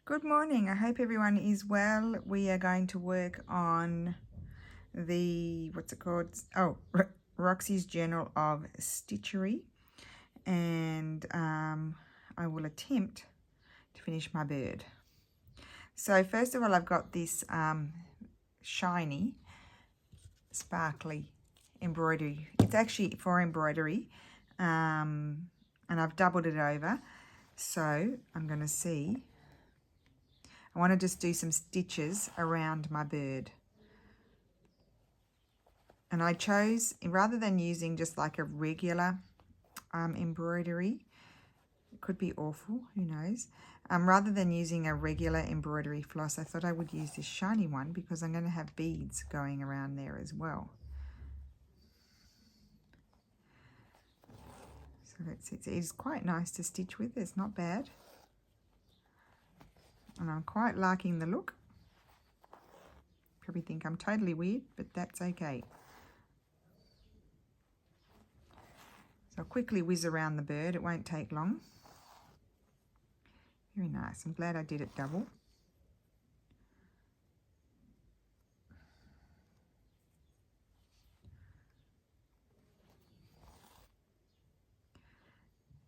Good morning. I hope everyone is well. We are going to work on the, what's it called? Oh, Roxy's Journal of Stitchery. And I will attempt to finish my bird. So first of all, I've got this shiny, sparkly embroidery. It's actually for embroidery. And I've doubled it over. So I'm going to see. I want to just do some stitches around my bird. And I chose, rather than using just like a regular embroidery, it could be awful, who knows. Rather than using a regular embroidery floss, I thought I would use this shiny one because I'm going to have beads going around there as well. So let's see, it's quite nice to stitch with, it's not bad. And I'm quite liking the look. Probably think I'm totally weird, but that's okay. So I'll quickly whiz around the bird, it won't take long. Very nice, I'm glad I did it double.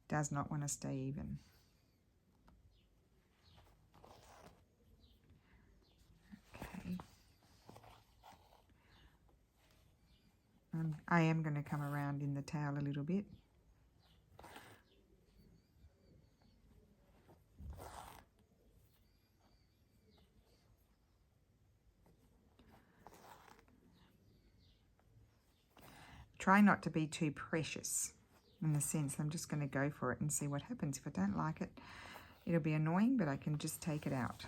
Does not want to stay even. Okay. I am going to come around in the tail a little bit. Try not to be too precious in the sense I'm just going to go for it and see what happens. If I don't like it, it'll be annoying, but I can just take it out.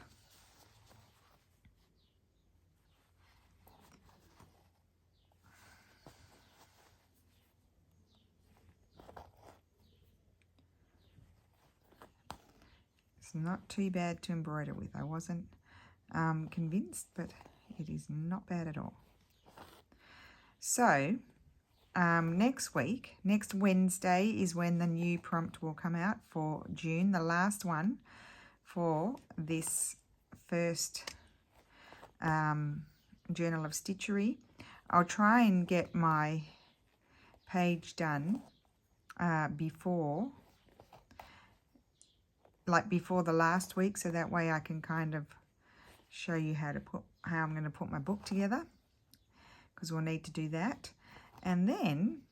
It's not too bad to embroider with. I wasn't convinced, but it is not bad at all. So next week, next Wednesday is when the new prompt will come out for June, the last one for this first Journal of Stitchery. I'll try and get my page done before the last week, so that way I can kind of show you how I'm going to put my book together, because we'll need to do that. And then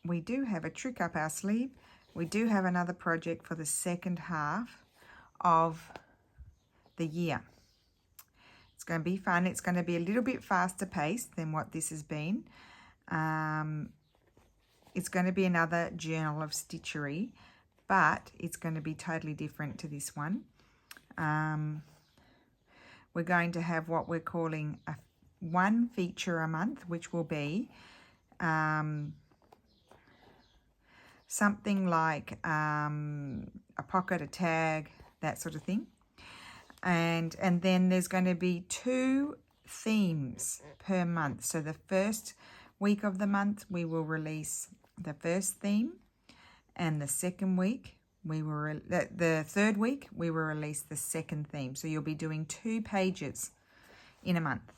we do have a trick up our sleeve. We do have another project for the second half of the year. It's going to be fun. It's going to be a little bit faster paced than what this has been. It's going to be another Journal of Stitchery, but it's going to be totally different to this one. We're going to have what we're calling one feature a month, which will be something like a pocket, a tag, that sort of thing. And then there's going to be 2 themes per month. So the first week of the month, we will release the first theme, and the second week, the third week, we will release the second theme. So you'll be doing 2 pages in a month.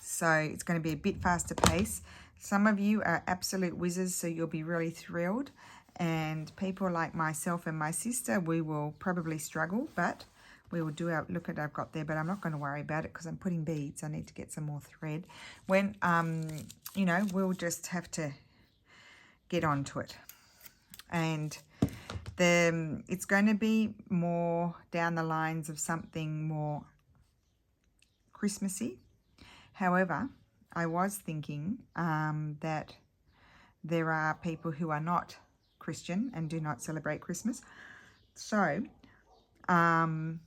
So it's going to be a bit faster pace. Some of you are absolute whizzes, so you'll be really thrilled. And people like myself and my sister, we will probably struggle, but we will do our, look at I've got there, but I'm not going to worry about it because I'm putting beads. I need to get some more thread. When, you know, we'll just have to get onto it. And it's going to be more down the lines of something more Christmassy. However, I was thinking that there are people who are not Christian and do not celebrate Christmas. So I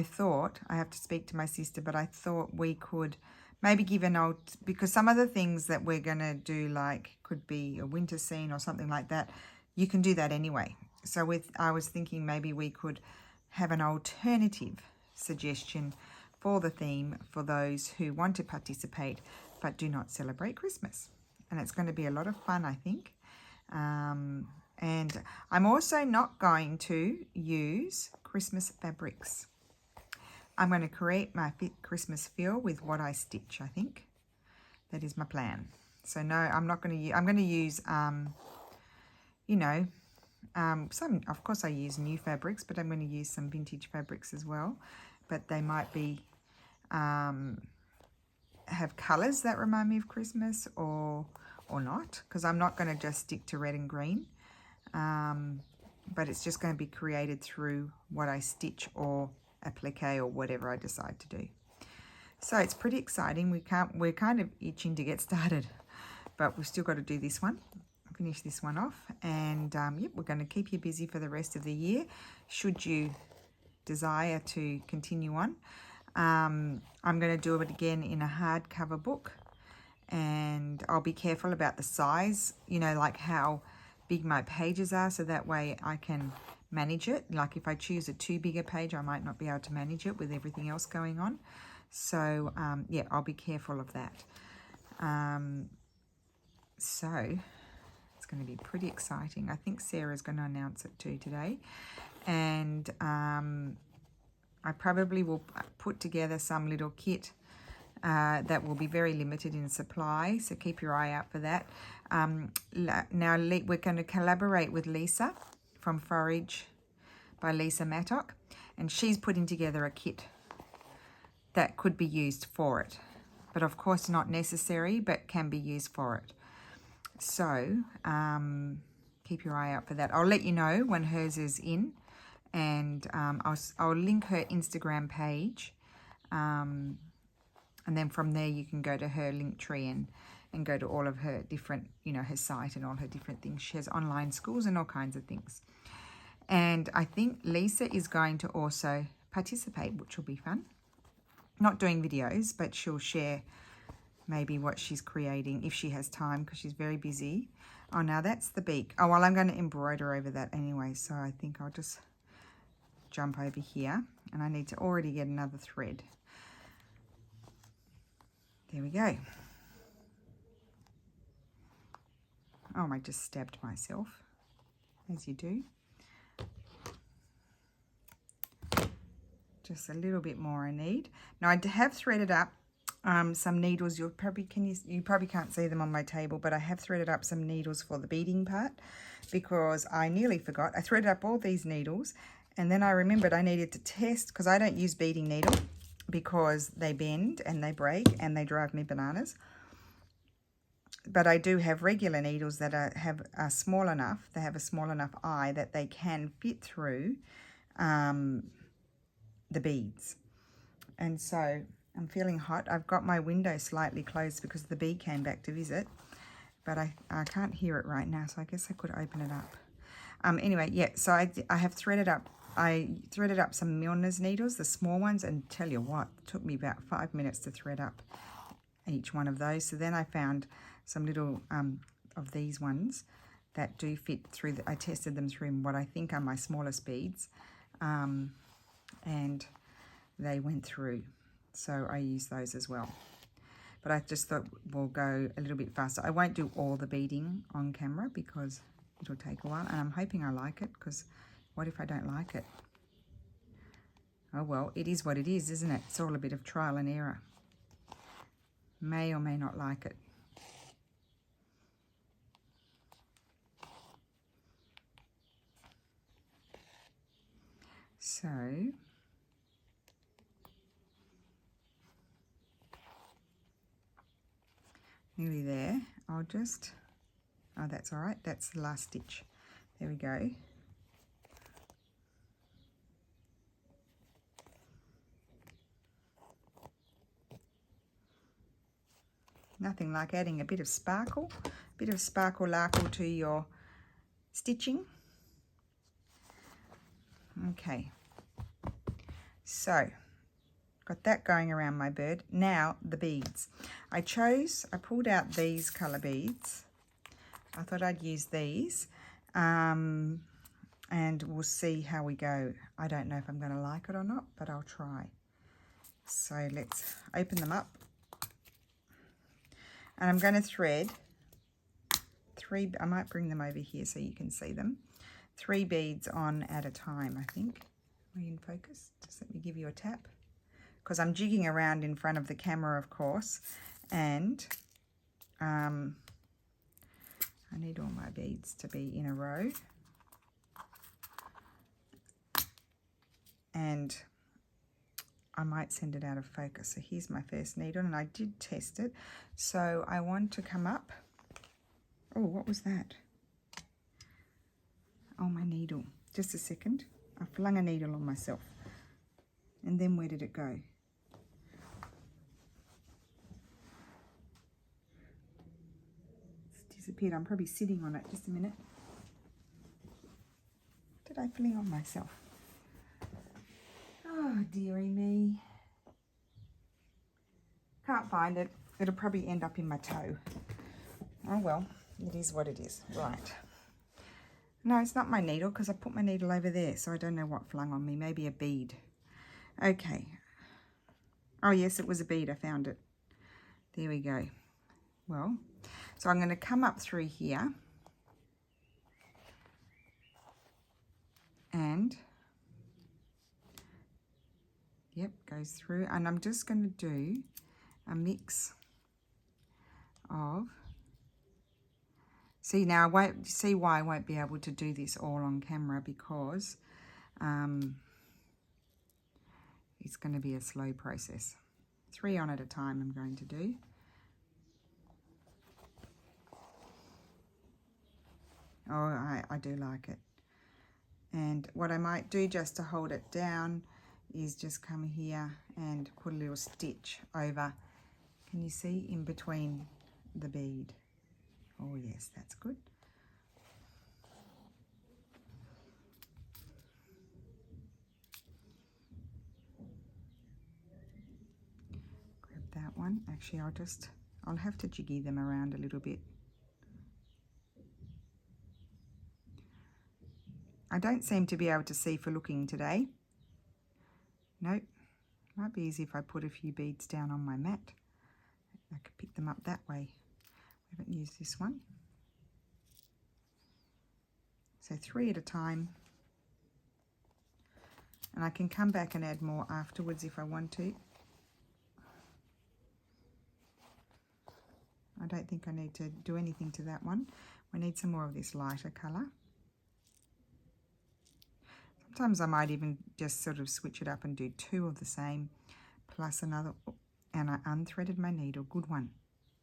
thought, I have to speak to my sister, but I thought we could maybe give an old, because some of the things that we're going to do, like could be a winter scene or something like that, you can do that anyway. So I was thinking maybe we could have an alternative suggestion for the theme for those who want to participate but do not celebrate Christmas. And it's going to be a lot of fun, I think. And I'm also not going to use Christmas fabrics. I'm going to create my Christmas feel with what I stitch, I think. That is my plan. So no, I'm not going to use, I'm going to use, you know, some, of course I use new fabrics, but I'm going to use some vintage fabrics as well. But they might be, have colours that remind me of Christmas or not, because I'm not going to just stick to red and green. But it's just going to be created through what I stitch or applique or whatever I decide to do. So it's pretty exciting. We're kind of itching to get started, but we've still got to do this one, finish this one off, and yep, we're going to keep you busy for the rest of the year should you desire to continue on. I'm going to do it again in a hardcover book, and I'll be careful about the size, you know, like how big my pages are, so that way I can manage it. Like if I choose a too big a page, I might not be able to manage it with everything else going on. So yeah, I'll be careful of that. So it's going to be pretty exciting. I think Sarah's going to announce it too today, and I probably will put together some little kit that will be very limited in supply, so keep your eye out for that. Now we're going to collaborate with Lisa from Forage by Lisa Mattock, and she's putting together a kit that could be used for it, but of course not necessary, but can be used for it. So keep your eye out for that. I'll let you know when hers is in, and I'll link her Instagram page, and then from there you can go to her link tree and go to all of her different, you know, her site and all her different things. She has online schools and all kinds of things. And I think Lisa is going to also participate, which will be fun. Not doing videos, but she'll share maybe what she's creating if she has time, because she's very busy. Oh, now that's the beak. Oh, well, I'm going to embroider over that anyway, so I think I'll just jump over here, and I need to already get another thread. There we go. Oh, I just stabbed myself, as you do. Just a little bit more I need. Now I have threaded up some needles. You probably can't see them on my table, but I have threaded up some needles for the beading part, because I nearly forgot. I threaded up all these needles, and then I remembered I needed to test, because I don't use beading needle because they bend and they break and they drive me bananas. But I do have regular needles that are small enough. They have a small enough eye that they can fit through the beads. And so I'm feeling hot. I've got my window slightly closed because the bee came back to visit, but I can't hear it right now, so I guess I could open it up. Anyway, yeah, so I have threaded up. I threaded up some Milner's needles, the small ones, and tell you what, it took me about 5 minutes to thread up each one of those. So then I found some little of these ones that do fit through. I tested them through what I think are my smallest beads, and they went through, so I use those as well. But I just thought we'll go a little bit faster. I won't do all the beading on camera because it'll take a while, and I'm hoping I like it, because what if I don't like it? Oh well, it is what it is, isn't it? It's all a bit of trial and error. May or may not like it. So nearly there. I'll just, oh, that's all right. That's the last stitch. There we go. Nothing like adding a bit of sparkle larkle to your stitching. Okay, so got that going around my bird. Now the beads. I pulled out these colour beads. I thought I'd use these, and we'll see how we go. I don't know if I'm going to like it or not, but I'll try. So let's open them up. And I'm going to thread 3, I might bring them over here so you can see them. 3 beads on at a time, I think. Are you in focus? Just let me give you a tap. Because I'm jigging around in front of the camera, of course, and I need all my beads to be in a row. And I might send it out of focus. So here's my first needle, and I did test it. So I want to come up. Oh, what was that? Oh, my needle. Just a second. I flung a needle on myself. And then where did it go? It's disappeared. I'm probably sitting on it. Just a minute. What did I fling on myself? Oh, dearie me. Can't find it. It'll probably end up in my toe. Oh, well, it is what it is. Right. No, it's not my needle because I put my needle over there, so I don't know what flung on me. Maybe a bead. Okay. Oh, yes, it was a bead. I found it. There we go. Well, so I'm going to come up through here and, yep, goes through. And I'm just going to do a mix of, see now I won't see why I won't be able to do this all on camera because it's going to be a slow process. 3 on at a time I'm going to do. Oh, I do like it. And what I might do just to hold it down is just come here and put a little stitch over. Can you see in between the bead? Oh yes, that's good. Grab that one. Actually, I'll have to jiggy them around a little bit. I don't seem to be able to see for looking today. Nope. Might be easy if I put a few beads down on my mat. I could pick them up that way. I haven't used this one. So 3 at a time. And I can come back and add more afterwards if I want to. I don't think I need to do anything to that one. We need some more of this lighter colour. Sometimes I might even just sort of switch it up and do 2 of the same plus another. And I unthreaded my needle. Good one.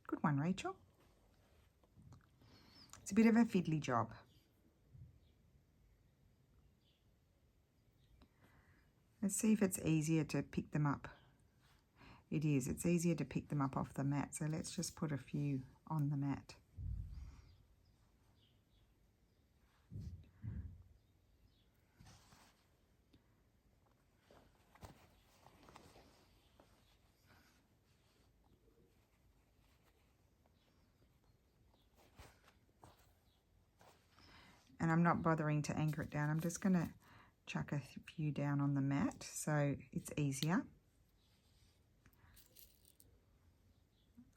Good one, Rachel. It's a bit of a fiddly job. Let's see if it's easier to pick them up. It is. It's easier to pick them up off the mat. So let's just put a few on the mat. And I'm not bothering to anchor it down. I'm just going to chuck a few down on the mat so it's easier.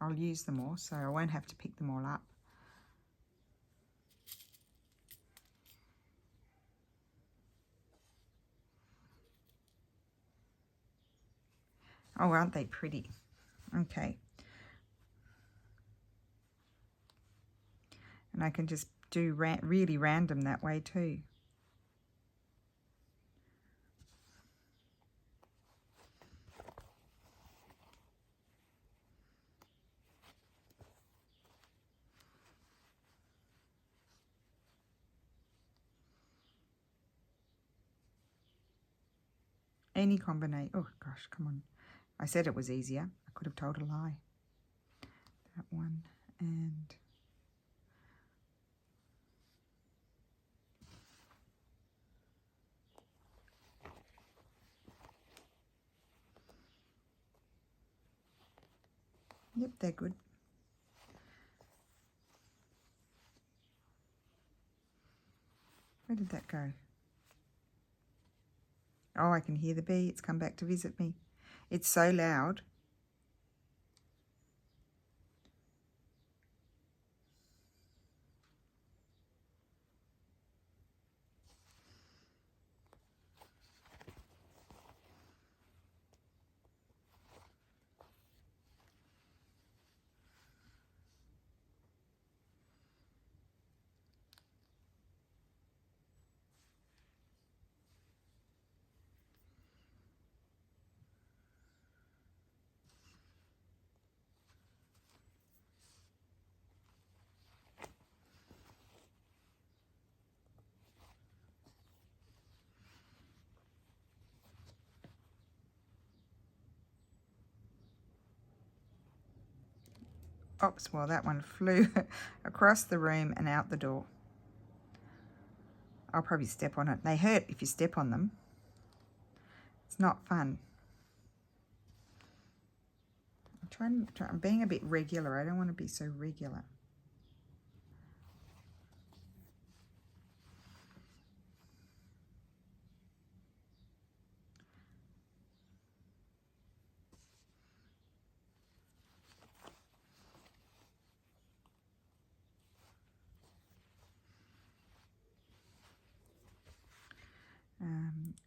I'll use them all so I won't have to pick them all up. Oh, aren't they pretty? Okay. And I can just do really random that way too. Any combination. Oh gosh, come on. I said it was easier. I could have told a lie. That one and yep, they're good. Where did that go? Oh, I can hear the bee. It's come back to visit me. It's so loud. Oops, well that one flew across the room and out the door. I'll probably step on it. They hurt if you step on them. It's not fun. I'm being a bit regular. I don't want to be so regular.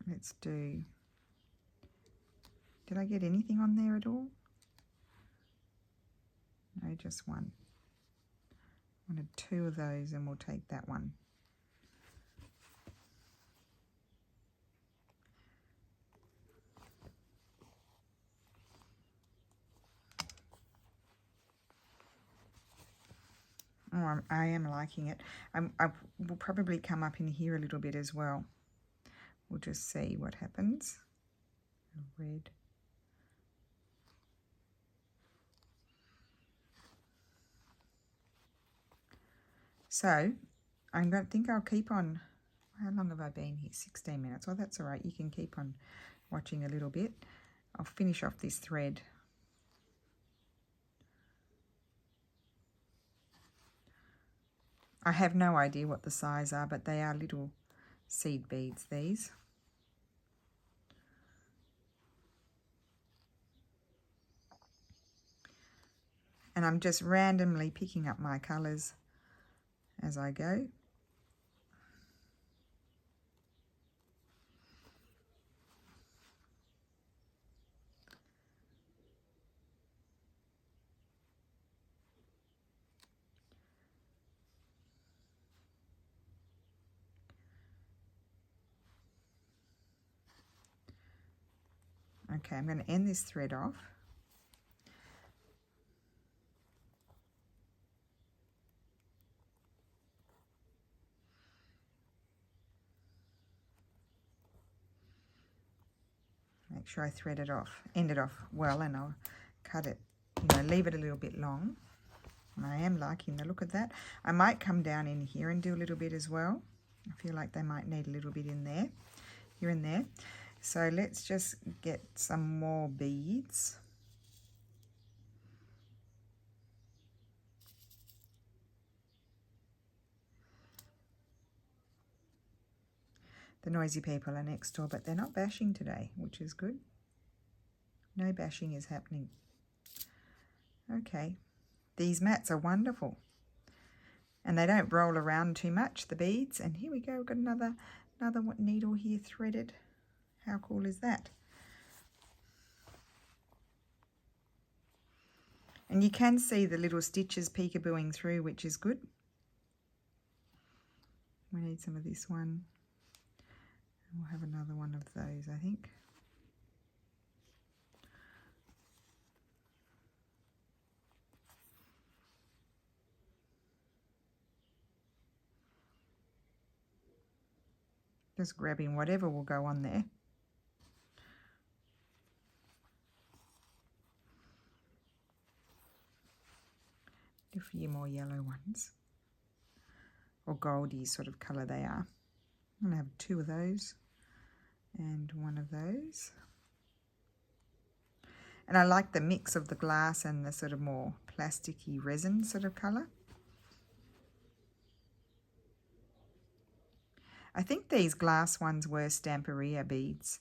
Let's do, did I get anything on there at all? No, just one. I wanted 2 of those and we'll take that one. Oh, I am liking it. I will probably come up in here a little bit as well. We'll just see what happens. Red. So I'm going to think I'll keep on. How long have I been here? 16 minutes. Oh, that's all right. You can keep on watching a little bit. I'll finish off this thread. I have no idea what the size are, but they are little seed beads, these. And I'm just randomly picking up my colours as I go. Okay, I'm going to end this thread off. Make sure I thread it off, end it off well, and I'll cut it, leave it a little bit long. And I am liking the look of that. I might come down in here and do a little bit as well. I feel like they might need a little bit in there, here and there. So let's just get some more beads. The noisy people are next door, but they're not bashing today, which is good. No bashing is happening. Okay, these mats are wonderful. And they don't roll around too much, the beads. And here we go, we've got another needle here threaded. How cool is that? And you can see the little stitches peekabooing through, which is good. We need some of this one. We'll have another one of those, I think. Just grabbing whatever will go on there. A few more yellow ones. Or goldy sort of colour they are. I'm going to have 2 of those and 1 of those. And I like the mix of the glass and the sort of more plasticky resin sort of colour. I think these glass ones were Stamperia beads.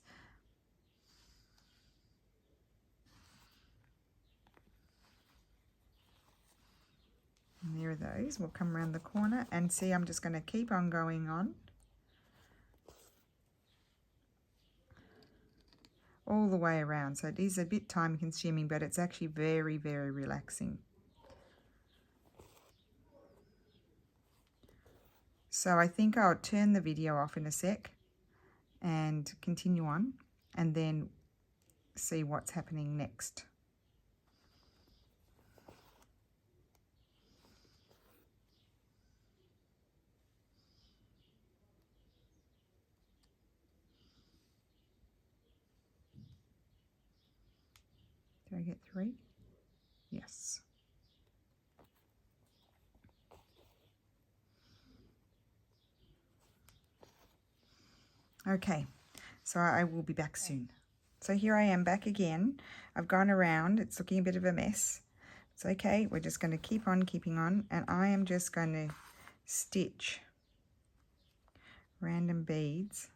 And there are those. We'll come around the corner and see, I'm just going to keep on going on. All the way around. So it is a bit time consuming, but it's actually very, very relaxing. So I think I'll turn the video off in a sec and continue on and then see what's happening next. Did I get 3? Yes. Okay, so I will be back soon. So here I am back again. I've gone around. It's looking a bit of a mess. It's okay. We're just going to keep on keeping on. And I am just going to stitch random beads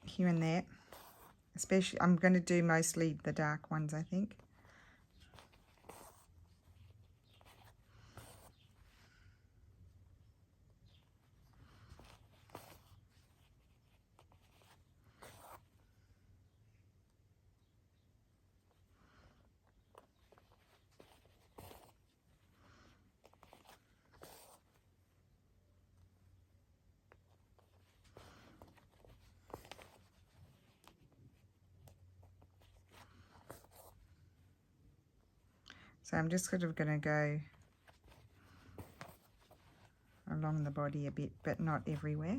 here and there. Especially, I'm going to do mostly the dark ones, I think. So I'm just sort of going to go along the body a bit, but not everywhere.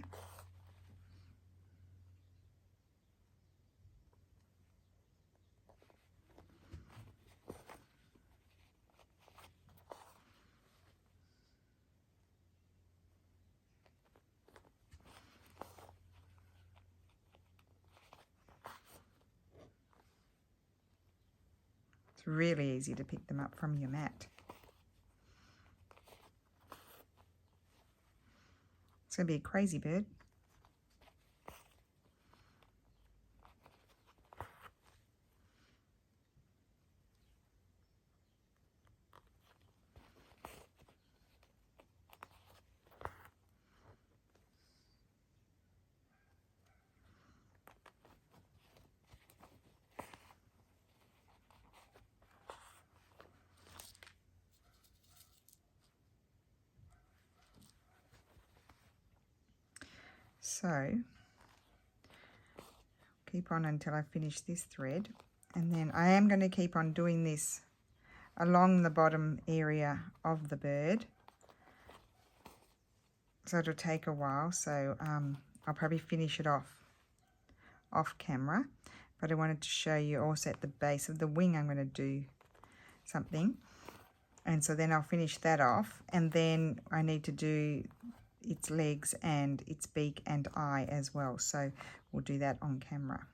It's really easy to pick them up from your mat. It's going to be a crazy bird. So keep on until I finish this thread, and then I am going to keep on doing this along the bottom area of the bird. So it'll take a while, so I'll probably finish it off camera, but I wanted to show you also at the base of the wing I'm going to do something, and so then I'll finish that off, and then I need to do its legs and its beak and eye as well, so we'll do that on camera.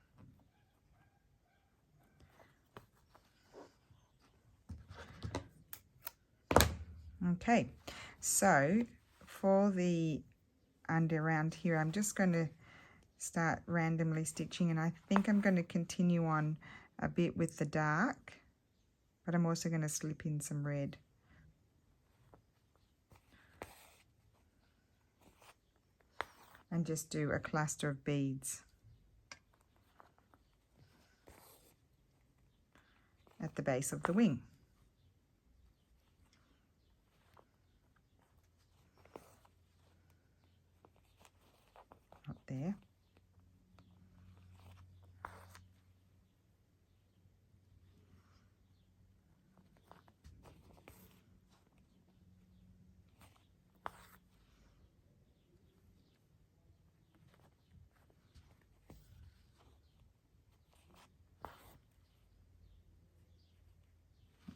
Okay, so for the under around here, I'm just going to start randomly stitching, and I think I'm going to continue on a bit with the dark, but I'm also going to slip in some red. And just do a cluster of beads at the base of the wing. Up there.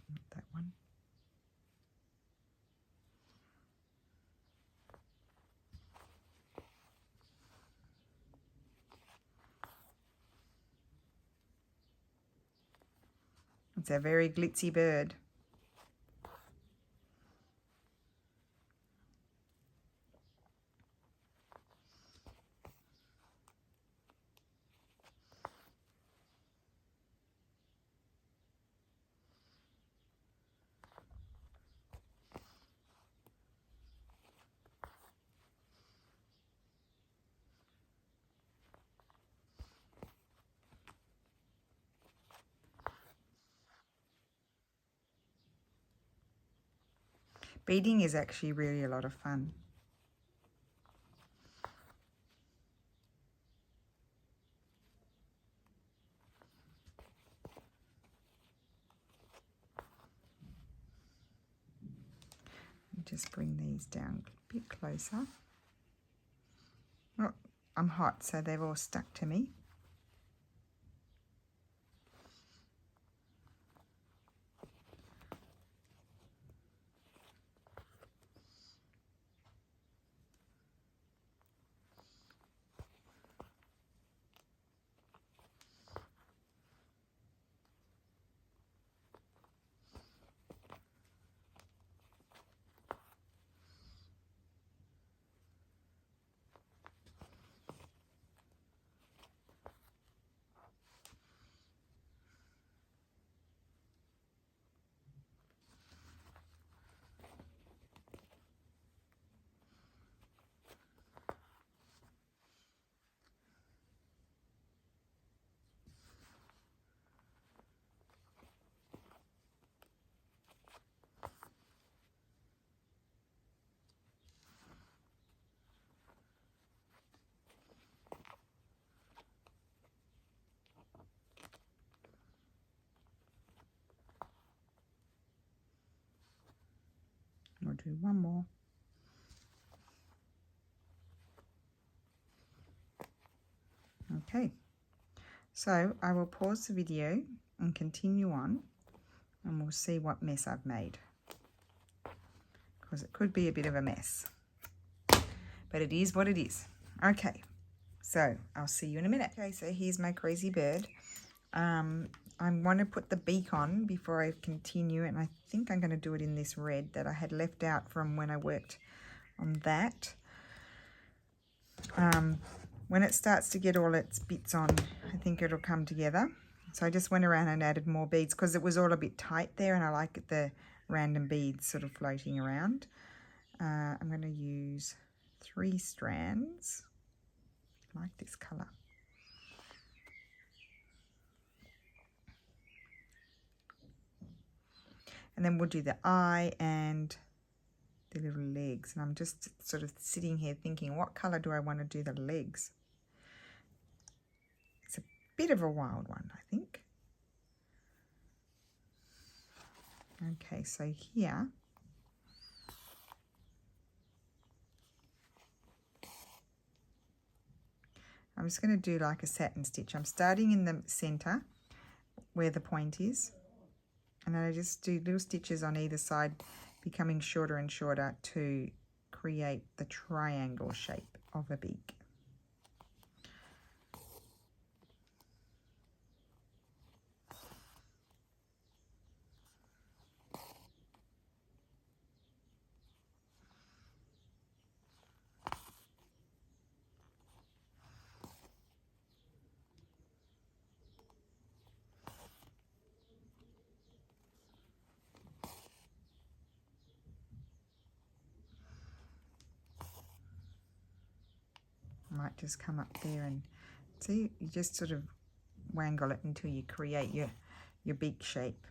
Not that one. It's a very glitzy bird. Beading is actually really a lot of fun. Just bring these down a bit closer. Oh, I'm hot, so they've all stuck to me. do one more. Okay, so I will pause the video and continue on, and we'll see what mess I've made, because it could be a bit of a mess, but it is what it is. Okay, so I'll see you in a minute. Okay, so here's my crazy bird. I want to put the beak on before I continue, and I think I'm going to do it in this red that I had left out from when I worked on that. When it starts to get all its bits on, I think it'll come together. So I just went around and added more beads because it was all a bit tight there, and I like the random beads sort of floating around. I'm going to use 3 strands. I like this colour. And then we'll do the eye and the little legs. And I'm just sort of sitting here thinking, what colour do I want to do the legs? It's a bit of a wild one, I think. Okay, so here, I'm just going to do like a satin stitch. I'm starting in the centre where the point is, and then I just do little stitches on either side, becoming shorter and shorter to create the triangle shape of a beak. Might just come up there and see, you just sort of wangle it until you create your beak shape.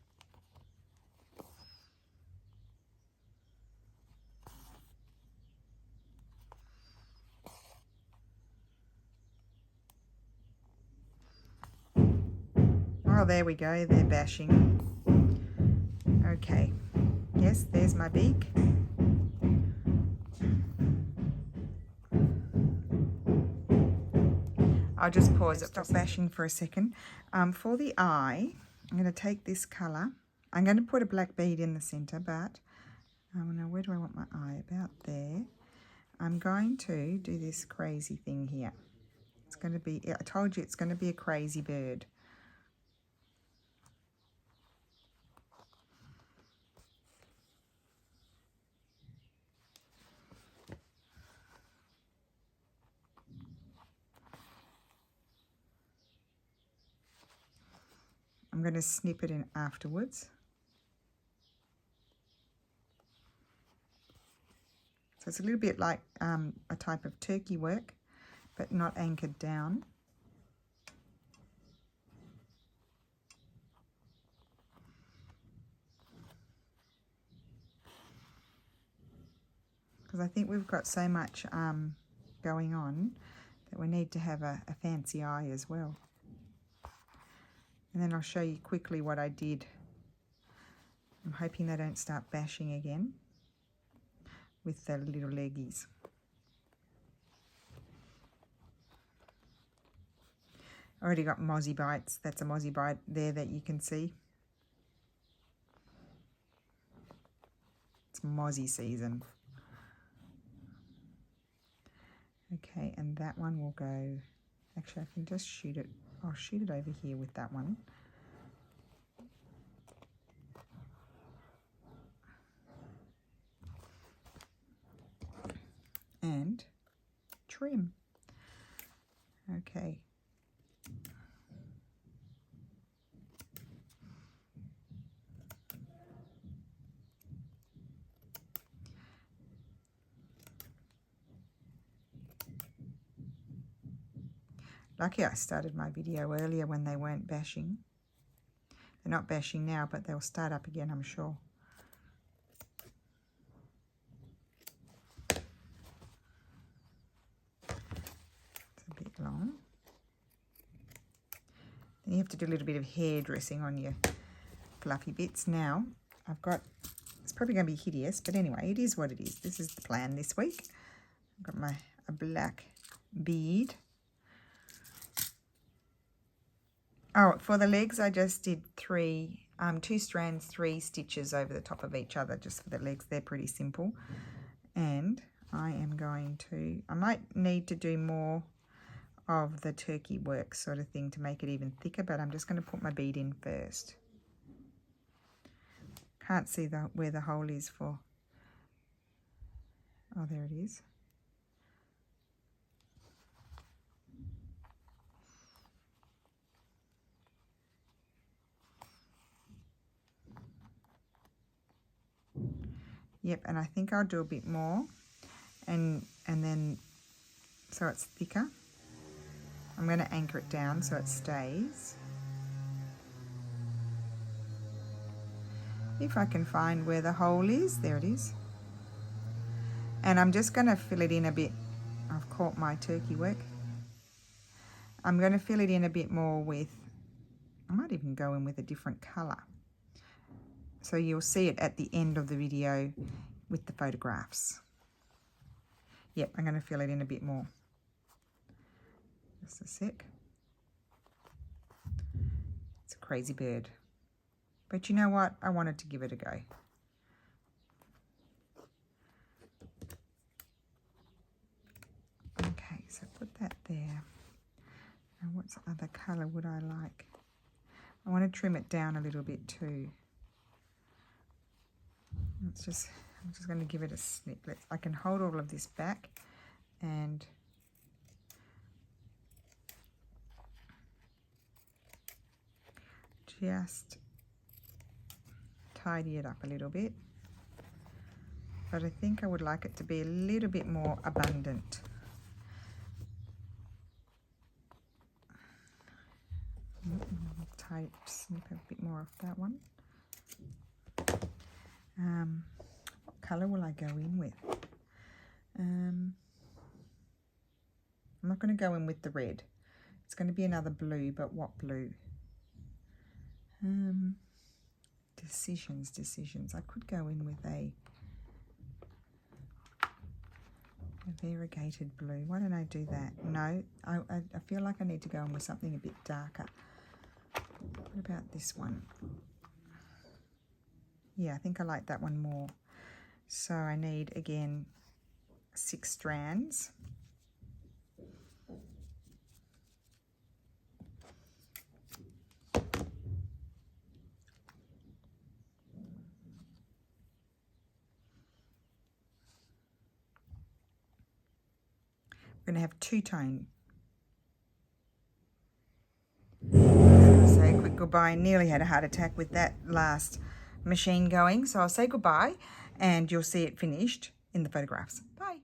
Oh, there we go, they're bashing. Okay, yes, there's my beak. I'll just pause it, stop bashing for a second. For the eye, I'm going to take this colour. I'm going to put a black bead in the centre, but now where do I want my eye? About there. I'm going to do this crazy thing here. It's going to be, I told you it's going to be a crazy bird. I'm going to snip it in afterwards. So it's a little bit like a type of turkey work, but not anchored down. Because I think we've got so much going on that we need to have a fancy eye as well. And then I'll show you quickly what I did. I'm hoping they don't start bashing again with the little leggies. I already got mozzie bites. That's a mozzie bite there that you can see. It's mozzie season. Okay, and that one will go, actually I can just shoot it. I'll shoot it over here with that one. And trim. Okay. Lucky I started my video earlier when they weren't bashing. They're not bashing now, but they'll start up again, I'm sure. It's a bit long. Then you have to do a little bit of hairdressing on your fluffy bits. Now, I've got this probably going to be hideous, but anyway, it is what it is. This is the plan this week. I've got a black bead. Oh, for the legs, I just did 2 strands, 3 stitches over the top of each other, just for the legs. They're pretty simple. And I am going to, I might need to do more of the turkey work sort of thing to make it even thicker, but I'm just going to put my bead in first. Can't see where the hole is for. Oh, there it is. Yep, and I think I'll do a bit more, and then so it's thicker. I'm going to anchor it down so it stays. If I can find where the hole is, there it is. And I'm just going to fill it in a bit. I've caught my turkey work. I'm going to fill it in a bit more with, I might even go in with a different colour. So you'll see it at the end of the video with the photographs. Yep, I'm going to fill it in a bit more. Just a sec. It's a crazy bird. But you know what? I wanted to give it a go. Okay, so put that there. Now what other colour would I like? I want to trim it down a little bit too. I'm just going to give it a snip. I can hold all of this back and just tidy it up a little bit. But I think I would like it to be a little bit more abundant. Snip a bit more off that one. What colour will I go in with? I'm not going to go in with the red. It's going to be another blue, but what blue? Decisions. I could go in with a variegated blue. Why don't I do that? No, I feel like I need to go in with something a bit darker. What about this one? Yeah, I think I like that one more. So I need, again, 6 strands. We're going to have 2-tone. Say a quick goodbye. Nearly had a heart attack with that last machine going. So I'll say goodbye and you'll see it finished in the photographs. Bye.